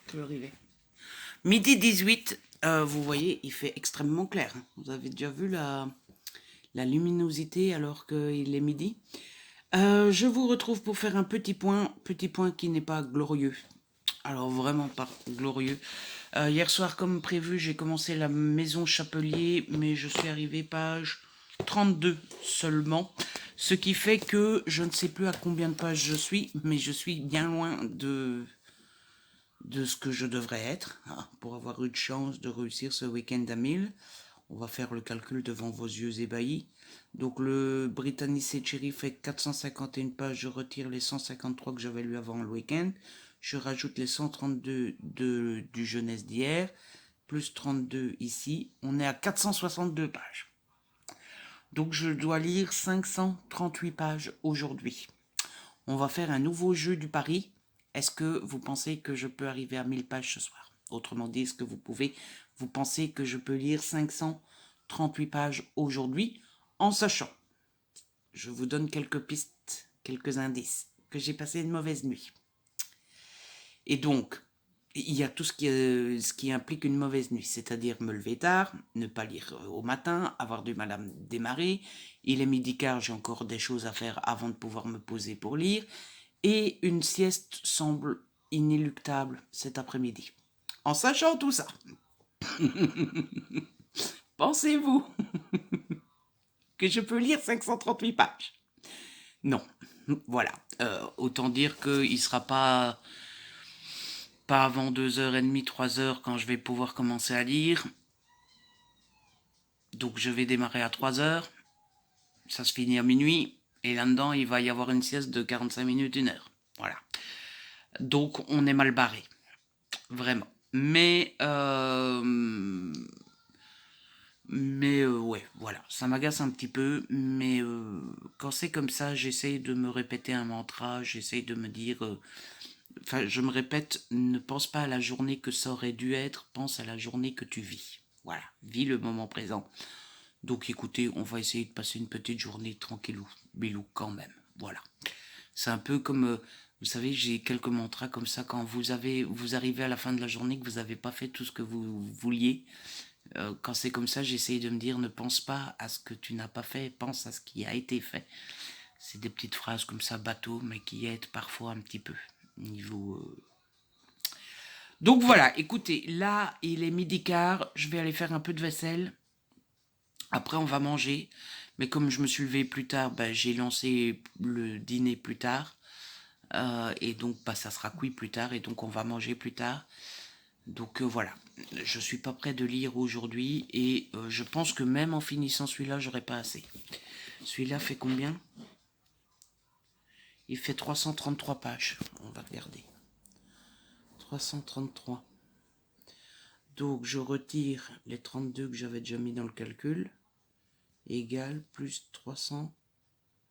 midi 18, vous voyez, il fait extrêmement clair. Vous avez déjà vu la luminosité alors qu'il est midi. Je vous retrouve pour faire un petit point qui n'est pas glorieux. Alors vraiment pas glorieux. Hier soir, comme prévu, j'ai commencé La Maison Chapelier, mais je suis arrivé page 32 seulement. Ce qui fait que je ne sais plus à combien de pages je suis, mais je suis bien loin de ce que je devrais être, pour avoir eu de chance de réussir ce week-end à 1000. On va faire le calcul devant vos yeux ébahis. Donc le Britannique et Cherry fait 451 pages, je retire les 153 que j'avais lu avant le week-end. Je rajoute les 132 du jeunesse d'hier, plus 32 ici. On est à 462 pages. Donc je dois lire 538 pages aujourd'hui. On va faire un nouveau jeu du pari. Est-ce que vous pensez que je peux arriver à 1000 pages ce soir? Autrement dit, est-ce que vous pensez que je peux lire 538 pages aujourd'hui, en sachant, je vous donne quelques pistes, quelques indices, que j'ai passé une mauvaise nuit. Et donc, il y a tout ce qui implique une mauvaise nuit, c'est-à-dire me lever tard, ne pas lire au matin, avoir du mal à me démarrer. Il est midi quart, j'ai encore des choses à faire avant de pouvoir me poser pour lire. Et une sieste semble inéluctable cet après-midi. En sachant tout ça, pensez-vous que je peux lire 538 pages? Non, voilà. Autant dire qu'il ne sera pas avant 2 h 30, 3 h quand je vais pouvoir commencer à lire. Donc je vais démarrer à 3 h. Ça se finit à minuit. Et là-dedans, il va y avoir une sieste de 45 minutes, 1 heure. Voilà. Donc on est mal barré. Vraiment. Mais ouais, voilà, ça m'agace un petit peu, mais quand c'est comme ça, j'essaye de me répéter un mantra, j'essaye de me dire, enfin, je me répète, ne pense pas à la journée que ça aurait dû être, pense à la journée que tu vis. Voilà, vis le moment présent. Donc écoutez, on va essayer de passer une petite journée tranquillou, bilou quand même, voilà. C'est un peu comme, vous savez, j'ai quelques mantras comme ça, quand vous arrivez à la fin de la journée que vous n'avez pas fait tout ce que vous vouliez. Quand c'est comme ça, j'essaye de me dire, ne pense pas à ce que tu n'as pas fait, pense à ce qui a été fait. C'est des petites phrases comme ça, bateau, mais qui aident parfois un petit peu. Donc voilà, écoutez, là, il est midi quart, je vais aller faire un peu de vaisselle. Après, on va manger. Mais comme je me suis levé plus tard, j'ai lancé le dîner plus tard. Et donc, ça sera cuit plus tard. Et donc, on va manger plus tard. Donc voilà, je suis pas prêt de lire aujourd'hui et je pense que même en finissant celui-là, j'aurai pas assez. Celui-là fait combien? Il fait 333 pages. On va regarder. 333. Donc je retire les 32 que j'avais déjà mis dans le calcul. Égal plus 300.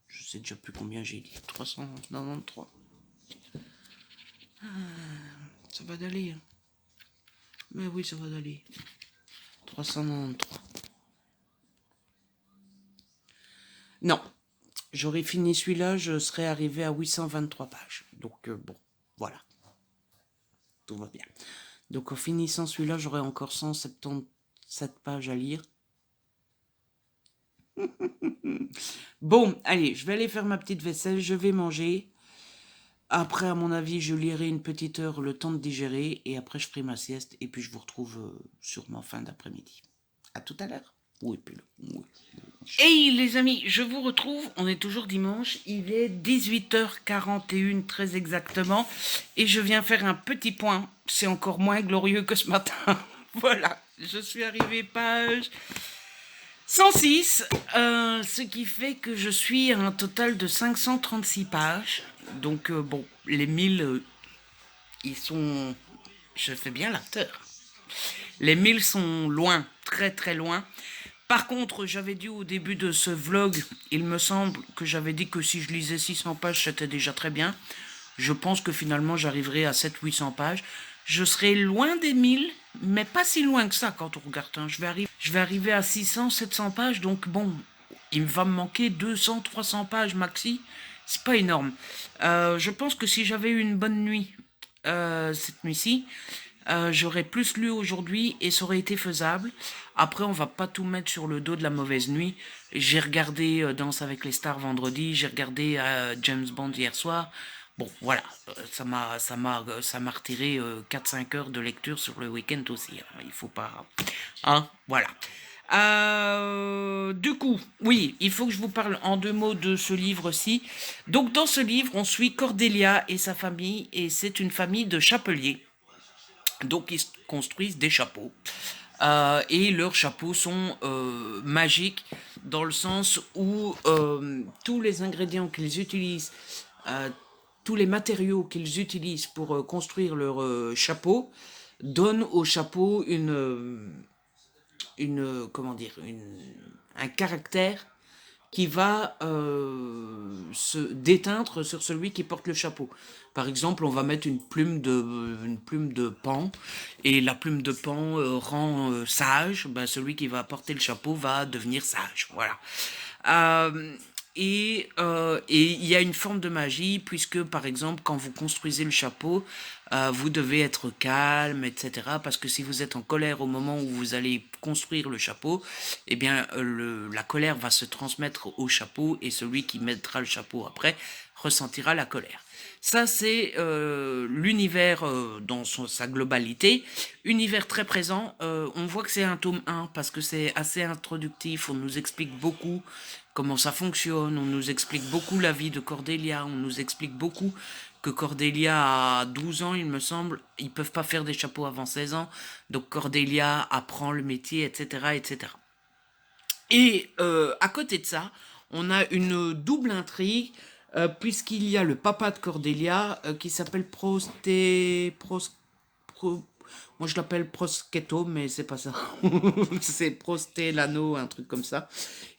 Je sais déjà plus combien j'ai dit. 393. Ça va d'aller. Hein. Mais oui, ça va d'aller. 393. Non. J'aurais fini celui-là, je serais arrivé à 823 pages. Donc bon, voilà. Tout va bien. Donc en finissant celui-là, j'aurai encore 177 pages à lire. Bon, allez, je vais aller faire ma petite vaisselle, je vais manger. Après, à mon avis, je lirai une petite heure le temps de digérer et après, je ferai ma sieste et puis je vous retrouve sûrement fin d'après-midi. À tout à l'heure. Oui, puis oui. Hey les amis, je vous retrouve, on est toujours dimanche, il est 18h41 très exactement et je viens faire un petit point, c'est encore moins glorieux que ce matin. Voilà, je suis arrivé page 106, ce qui fait que je suis à un total de 536 pages. Donc bon, les 1000, ils sont... Je fais bien l'acteur. Les 1000 sont loin, très très loin. Par contre, j'avais dit au début de ce vlog, il me semble que j'avais dit que si je lisais 600 pages, c'était déjà très bien. Je pense que finalement, j'arriverai à 700-800 pages. Je serai loin des 1000, mais pas si loin que ça quand on regarde. Hein. Je vais arriver à 600-700 pages, donc bon, il va me manquer 200-300 pages maxi. C'est pas énorme. Je pense que si j'avais eu une bonne nuit cette nuit-ci, j'aurais plus lu aujourd'hui et ça aurait été faisable. Après, on va pas tout mettre sur le dos de la mauvaise nuit. J'ai regardé Danse avec les stars vendredi, j'ai regardé James Bond hier soir. Bon, voilà, ça m'a retiré 4-5 heures de lecture sur le week-end aussi. Hein. Il faut pas... Hein, voilà. Du coup, oui, il faut que je vous parle en 2 mots de ce livre-ci. Donc, dans ce livre, on suit Cordelia et sa famille, et c'est une famille de chapeliers. Donc, ils construisent des chapeaux. Et leurs chapeaux sont magiques dans le sens où tous les ingrédients qu'ils utilisent, tous les matériaux qu'ils utilisent pour construire leur chapeau donnent au chapeau comment dire, un caractère qui va se déteindre sur celui qui porte le chapeau. Par exemple, on va mettre une plume de paon, et la plume de paon rend sage. Ben, celui qui va porter le chapeau va devenir sage. Voilà. Et il y a une forme de magie, puisque par exemple, quand vous construisez le chapeau, vous devez être calme, etc. Parce que si vous êtes en colère au moment où vous allez construire le chapeau, eh bien, la colère va se transmettre au chapeau et celui qui mettra le chapeau après ressentira la colère. Ça, c'est l'univers dans sa globalité. Univers très présent. On voit que c'est un tome 1 parce que c'est assez introductif. On nous explique beaucoup comment ça fonctionne. On nous explique beaucoup la vie de Cordelia. On nous explique beaucoup que Cordelia a 12 ans, il me semble. Ils peuvent pas faire des chapeaux avant 16 ans. Donc Cordelia apprend le métier, etc., etc. Et à côté de ça, on a une double intrigue, puisqu'il y a le papa de Cordelia qui s'appelle moi je l'appelle Prosketto, mais c'est pas ça. C'est Prostelano, un truc comme ça,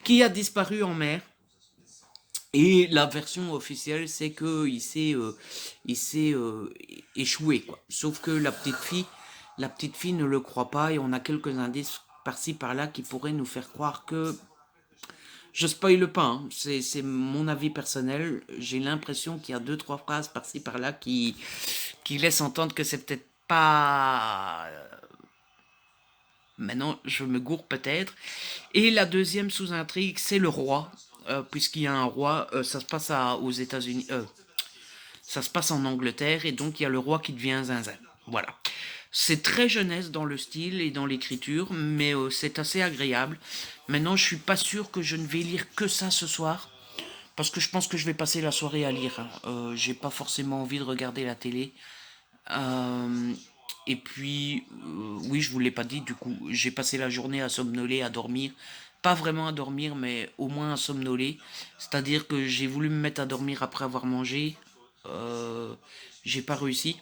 qui a disparu en mer. Et la version officielle, c'est que il s'est échoué, quoi. Sauf que la petite fille ne le croit pas, et on a quelques indices par-ci par-là qui pourraient nous faire croire que... Je spoile pas, hein, c'est mon avis personnel. J'ai l'impression qu'il y a 2-3 phrases par-ci par-là qui laissent entendre que c'est peut-être pas... Maintenant, je me gourre peut-être. Et la deuxième sous-intrigue, c'est le roi. Puisqu'il y a un roi, ça se passe aux États-Unis, ça se passe en Angleterre, et donc il y a le roi qui devient zinzin. Voilà. C'est très jeunesse dans le style et dans l'écriture, mais c'est assez agréable. Maintenant, je suis pas sûr que je ne vais lire que ça ce soir, parce que je pense que je vais passer la soirée à lire. Hein. J'ai pas forcément envie de regarder la télé. Et puis, oui, je vous l'ai pas dit, du coup, j'ai passé la journée à somnoler, à dormir. Pas vraiment à dormir, mais au moins à somnoler. C'est-à-dire que j'ai voulu me mettre à dormir après avoir mangé. Euh, j'ai pas réussi.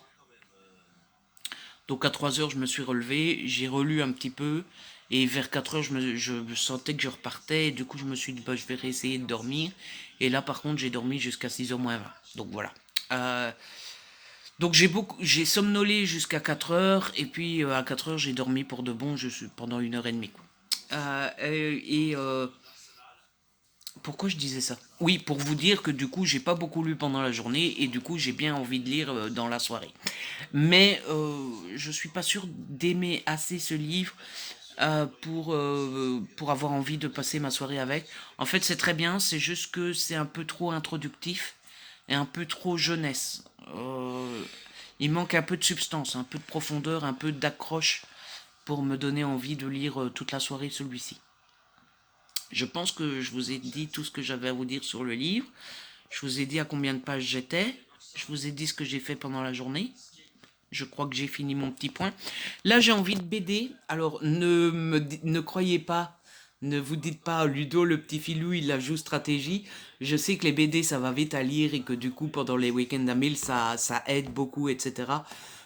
Donc à 3 heures, je me suis relevé, j'ai relu un petit peu. Et vers 4 heures, je sentais que je repartais. Et du coup, je me suis dit, bah, je vais réessayer de dormir. Et là, par contre, j'ai dormi jusqu'à 6h moins 20. Donc voilà. Euh, donc j'ai somnolé jusqu'à 4 heures. Et puis à 4 heures, j'ai dormi pour de bon pendant 1h30. Quoi. Pourquoi je disais ça? Oui, pour vous dire que du coup, j'ai pas beaucoup lu pendant la journée. Et du coup, j'ai bien envie de lire dans la soirée. Mais je suis pas sûr d'aimer assez ce livre pour avoir envie de passer ma soirée avec. En fait, c'est très bien, c'est juste que c'est un peu trop introductif et un peu trop jeunesse. Il manque un peu de substance, un peu de profondeur, un peu d'accroche pour me donner envie de lire toute la soirée celui-ci. Je pense que je vous ai dit tout ce que j'avais à vous dire sur le livre. Je vous ai dit à combien de pages j'étais. Je vous ai dit ce que j'ai fait pendant la journée. Je crois que j'ai fini mon petit point. Là, j'ai envie de BD. Alors, ne croyez pas, ne vous dites pas, Ludo, le petit filou, il la joue stratégie. Je sais que les BD, ça va vite à lire et que du coup, pendant les week-ends à 1000, ça aide beaucoup, etc.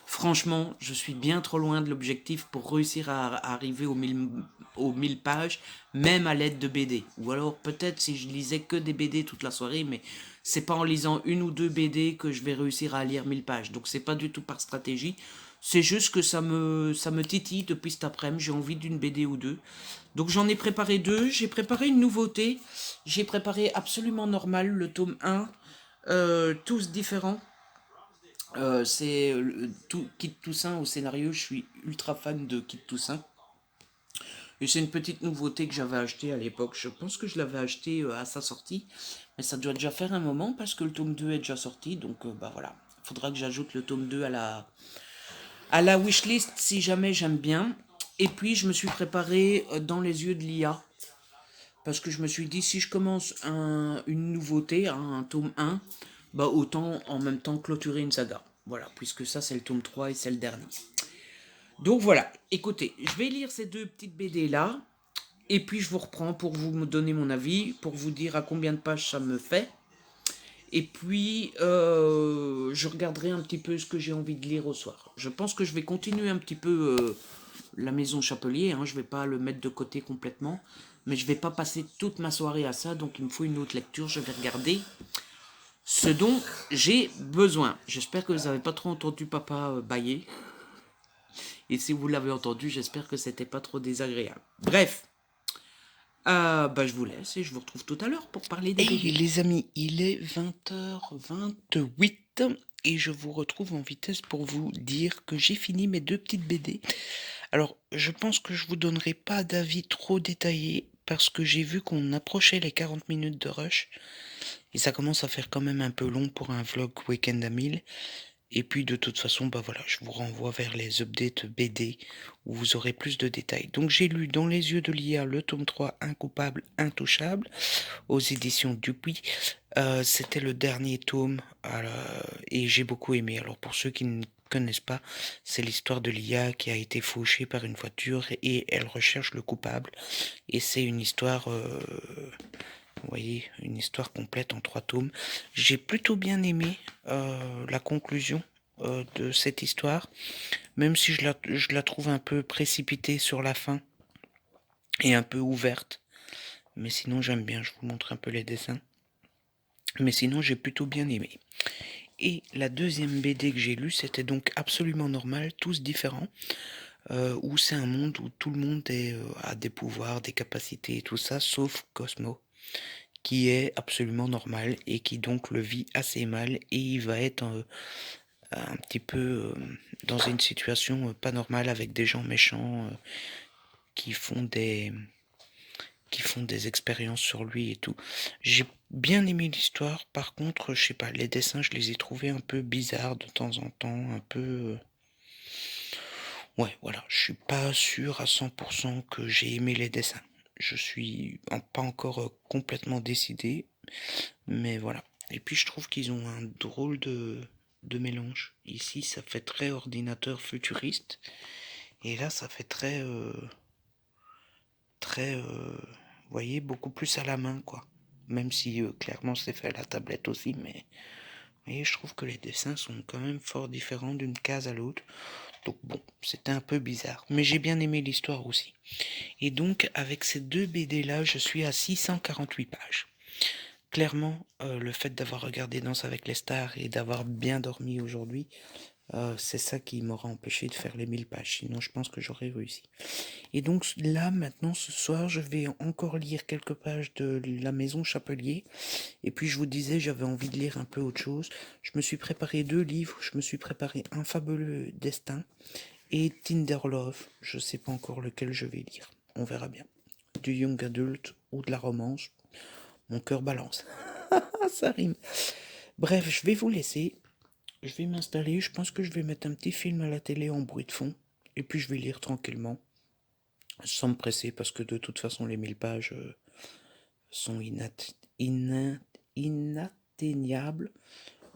Franchement, je suis bien trop loin de l'objectif pour réussir à arriver aux 1000 pages, même à l'aide de BD. Ou alors, peut-être si je lisais que des BD toute la soirée, mais c'est pas en lisant une ou deux BD que je vais réussir à lire 1000 pages. Donc c'est pas du tout par stratégie. C'est juste que ça me titille depuis cet après-midi. J'ai envie d'une BD ou deux. Donc j'en ai préparé deux. J'ai préparé une nouveauté. J'ai préparé Absolument Normal, le tome 1. Tous différents. C'est Kit Toussaint au scénario. Je suis ultra fan de Kit Toussaint. Et c'est une petite nouveauté que j'avais acheté à l'époque. Je pense que je l'avais acheté à sa sortie. Mais ça doit déjà faire un moment parce que le tome 2 est déjà sorti. Donc bah voilà. Il faudra que j'ajoute le tome 2 à la wishlist si jamais j'aime bien. Et puis je me suis préparé dans les yeux de l'IA. Parce que je me suis dit si je commence une nouveauté, un tome 1, bah autant en même temps clôturer une saga. Voilà, puisque ça c'est le tome 3 et c'est le dernier. Donc voilà, écoutez, je vais lire ces deux petites BD là. Et puis je vous reprends pour vous me donner mon avis, pour vous dire à combien de pages ça me fait. Et puis je regarderai un petit peu ce que j'ai envie de lire au soir. Je pense que je vais continuer un petit peu la Maison Chapelier. Hein, je vais pas le mettre de côté complètement. Mais je vais pas passer toute ma soirée à ça. Donc il me faut une autre lecture. Je vais regarder ce dont j'ai besoin. J'espère que vous n'avez pas trop entendu papa bailler. Et si vous l'avez entendu, j'espère que c'était pas trop désagréable. Bref. Bah, je vous laisse et je vous retrouve tout à l'heure pour parler des BD. Les amis, il est 20h28 et je vous retrouve en vitesse pour vous dire que j'ai fini mes deux petites BD. Alors, je pense que je vous donnerai pas d'avis trop détaillé parce que j'ai vu qu'on approchait les 40 minutes de rush et ça commence à faire quand même un peu long pour un vlog week-end à 1000. Et puis de toute façon, bah voilà, je vous renvoie vers les updates BD où vous aurez plus de détails. Donc j'ai lu Dans les yeux de l'IA le tome 3 Incoupable, Intouchable aux éditions Dupuis. C'était le dernier tome et j'ai beaucoup aimé. Alors pour ceux qui ne connaissent pas, c'est l'histoire de l'IA qui a été fauchée par une voiture et elle recherche le coupable. Et c'est une histoire... vous voyez, une histoire complète en 3 tomes. J'ai plutôt bien aimé la conclusion de cette histoire, même si je la trouve un peu précipitée sur la fin et un peu ouverte. Mais sinon, j'aime bien, je vous montre un peu les dessins. Mais sinon, j'ai plutôt bien aimé. Et la deuxième BD que j'ai lue, c'était donc Absolument Normal, tous différents, où c'est un monde où tout le monde a des pouvoirs, des capacités et tout ça, sauf Cosmo, qui est absolument normal et qui donc le vit assez mal et il va être un petit peu dans une situation pas normale avec des gens méchants qui font des expériences sur lui et tout. J'ai bien aimé l'histoire, par contre, je sais pas, les dessins, je les ai trouvés un peu bizarres de temps en temps, un peu... Ouais, voilà, je suis pas sûr à 100% que j'ai aimé les dessins. Je suis pas encore complètement décidé, mais voilà. Et puis je trouve qu'ils ont un drôle de de mélange. Ici, ça fait très ordinateur futuriste. Et là, ça fait vous voyez, beaucoup plus à la main, quoi. Même si clairement c'est fait à la tablette aussi, mais vous voyez, je trouve que les dessins sont quand même fort différents d'une case à l'autre. Donc bon, c'était un peu bizarre. Mais j'ai bien aimé l'histoire aussi. Et donc, avec ces deux BD là, je suis à 648 pages. Clairement, le fait d'avoir regardé Danse avec les stars et d'avoir bien dormi aujourd'hui, c'est ça qui m'aura empêché de faire les 1000 pages. Sinon, je pense que j'aurais réussi. Et donc là, maintenant, ce soir, je vais encore lire quelques pages de La Maison Chapelier. Et puis, je vous disais, j'avais envie de lire un peu autre chose. Je me suis préparé 2 livres. Je me suis préparé Un fabuleux destin et Tinder Love. Je sais pas encore lequel je vais lire. On verra bien. Du young adult ou de la romance. Mon cœur balance. Ça rime. Bref, je vais vous laisser. Je vais m'installer. Je pense que je vais mettre un petit film à la télé en bruit de fond. Et puis, je vais lire tranquillement. Sans me presser, parce que de toute façon, les 1000 pages sont inatteignables.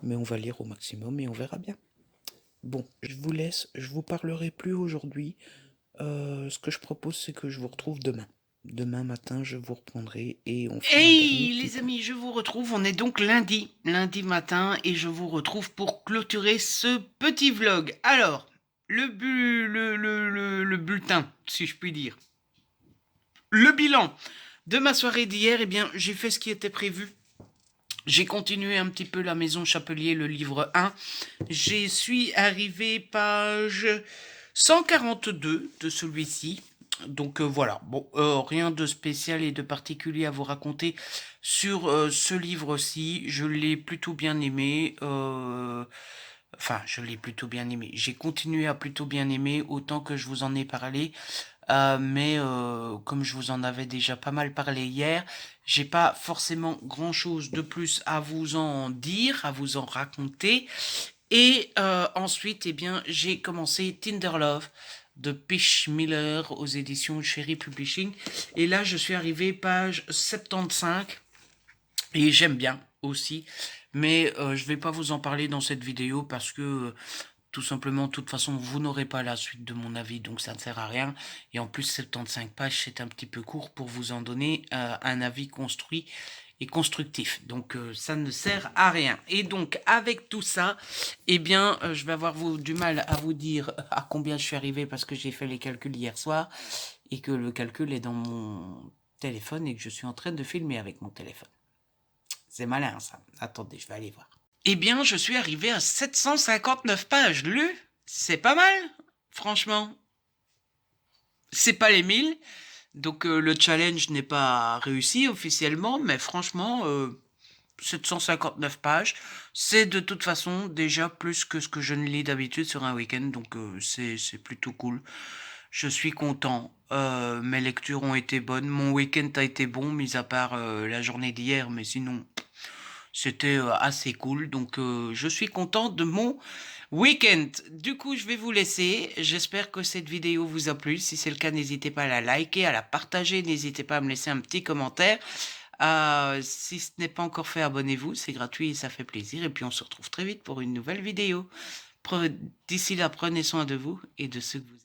Mais on va lire au maximum et on verra bien. Bon, je vous laisse. Je vous parlerai plus aujourd'hui. Ce que je propose, c'est que je vous retrouve demain. Demain matin, je vous reprendrai et on fera un dernier Hey petit les point. amis, je vous retrouve, on est donc lundi matin, et je vous retrouve pour clôturer ce petit vlog. Alors, le bulletin, si je puis dire. Le bilan de ma soirée d'hier, eh bien, j'ai fait ce qui était prévu. J'ai continué un petit peu La Maison Chapelier, le livre 1. J'y suis arrivé page 142 de celui-ci. Donc voilà, bon, rien de spécial et de particulier à vous raconter sur ce livre-ci. Je l'ai plutôt bien aimé. Enfin, je l'ai plutôt bien aimé. J'ai continué à plutôt bien aimer autant que je vous en ai parlé. Mais comme je vous en avais déjà pas mal parlé hier, j'ai pas forcément grand-chose de plus à vous en dire, à vous en raconter. Et ensuite, eh bien, j'ai commencé Tinder Love de Pish Miller aux éditions Cherry Publishing. Et là, je suis arrivé page 75 et j'aime bien aussi. Mais je vais pas vous en parler dans cette vidéo parce que tout simplement, de toute façon, vous n'aurez pas la suite de mon avis, donc ça ne sert à rien. Et en plus, 75 pages, c'est un petit peu court pour vous en donner un avis construit et constructif. Donc ça ne sert à rien. Et donc, avec tout ça, eh bien, je vais avoir du mal à vous dire à combien je suis arrivé parce que j'ai fait les calculs hier soir et que le calcul est dans mon téléphone et que je suis en train de filmer avec mon téléphone. C'est malin, ça. Attendez, je vais aller voir. Eh bien, je suis arrivé à 759 pages lues. C'est pas mal, franchement. C'est pas les 1000. Donc le challenge n'est pas réussi officiellement, mais franchement, 759 pages, c'est de toute façon déjà plus que ce que je ne lis d'habitude sur un week-end, donc c'est plutôt cool. Je suis content. Mes lectures ont été bonnes. Mon week-end a été bon, mis à part la journée d'hier, mais sinon, c'était assez cool. Donc, je suis content de mon week-end. Du coup, je vais vous laisser. J'espère que cette vidéo vous a plu. Si c'est le cas, n'hésitez pas à la liker, à la partager. N'hésitez pas à me laisser un petit commentaire. Si ce n'est pas encore fait, abonnez-vous. C'est gratuit et ça fait plaisir. Et puis, on se retrouve très vite pour une nouvelle vidéo. D'ici là, prenez soin de vous et de ceux que vous aimez.